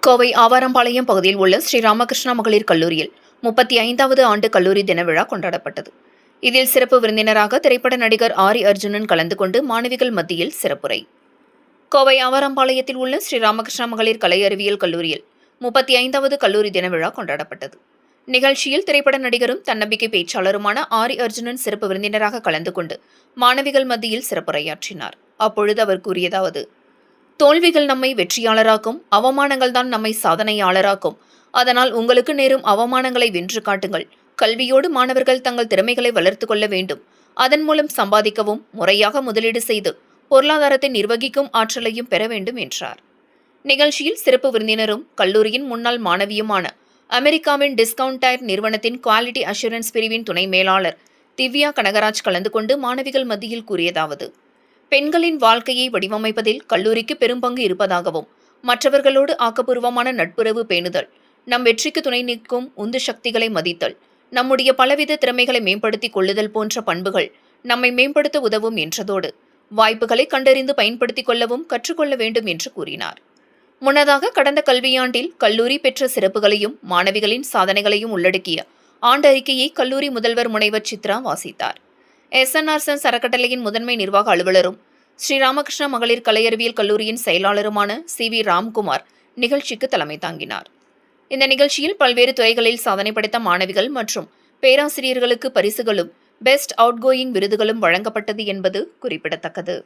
கோவை ஆவாரம்பாளையம் பகுதியில் உள்ள ஸ்ரீ ராமகிருஷ்ணா மகளிர் கல்லூரியில் 35வது ஆண்டு கல்லூரி தின விழா கொண்டாடப்பட்டது. இதில் சிறப்பு விருந்தினராக திரைப்பட நடிகர் ஆரி அர்ஜுனன் கலந்து கொண்டு மாணவிகள் மத்தியில் சிறப்புரை. கோவை ஆவாரம்பாளையத்தில் உள்ள ஸ்ரீ ராமகிருஷ்ணா மகளிர் கலை அறிவியல் கல்லூரியில் 35வது கல்லூரி தின விழா கொண்டாடப்பட்டது. நிகழ்ச்சியில் திரைப்பட நடிகரும் தன்னம்பிக்கை பேச்சாளருமான ஆரி அர்ஜுனன் சிறப்பு விருந்தினராக கலந்து கொண்டு மாணவிகள் மத்தியில் சிறப்புரையாற்றினார். அப்பொழுது அவர் கூறியதாவது: தோல்விகள் நம்மை வெற்றியாளராக்கும், அவமானங்கள் தான் நம்மை சாதனையாளராக்கும். அதனால் உங்களுக்கு நேரும் அவமானங்களை வென்று காட்டுங்கள். கல்வியோடு மாணவர்கள் தங்கள் திறமைகளை வளர்த்துக் கொள்ள வேண்டும். அதன் மூலம் சம்பாதிக்கவும், முறையாக முதலீடு செய்து பொருளாதாரத்தை நிர்வகிக்கும் ஆற்றலையும் பெற வேண்டும் என்றார். நிகழ்ச்சியில் சிறப்பு விருந்தினரும் கல்லூரியின் முன்னாள் மாணவியுமான அமெரிக்காவின் டிஸ்கவுண்ட் டயர் நிறுவனத்தின் குவாலிட்டி அஷூரன்ஸ் பிரிவின் துணை மேலாளர் திவ்யா கனகராஜ் கலந்து கொண்டு மாணவிகள் மத்தியில் கூறியதாவது: பெண்களின் வாழ்க்கையை வடிவமைப்பதில் கல்லூரிக்கு பெரும்பங்கு இருப்பதாகவும், மற்றவர்களோடு ஆக்கப்பூர்வமான நட்புறவு பேணுதல், நம் வெற்றிக்கு துணை நிற்கும் உந்து சக்திகளை மதித்தல், நம்முடைய பலவித திறமைகளை மேம்படுத்திக் கொள்ளுதல் போன்ற பண்புகள் நம்மை மேம்படுத்த உதவும் என்றதோடு, வாய்ப்புகளை கண்டறிந்து பயன்படுத்திக் கொள்ளவும் கற்றுக்கொள்ள வேண்டும் என்று கூறினார். முன்னதாக கடந்த கல்வியாண்டில் கல்லூரி பெற்ற சிறப்புகளையும் மாணவிகளின் சாதனைகளையும் உள்ளடக்கிய ஆண்டறிக்கையை கல்லூரி முதல்வர் முனைவர் சித்ரா வாசித்தார். SNRSense அறக்கட்டளையின் முதன்மை நிர்வாக அலுவலரும் ஸ்ரீராமகிருஷ்ணா மகளிர் கலையறிவியல் கல்லூரியின் செயலாளருமான CV ராம்குமார் நிகழ்ச்சிக்கு தலைமை தாங்கினார். இந்த நிகழ்ச்சியில் பல்வேறு துறைகளில் சாதனை படைத்த மாணவிகள் மற்றும் பேராசிரியர்களுக்கு பரிசுகளும் பெஸ்ட் அவுட்கோயிங் விருதுகளும் வழங்கப்பட்டது என்பது குறிப்பிடத்தக்கது.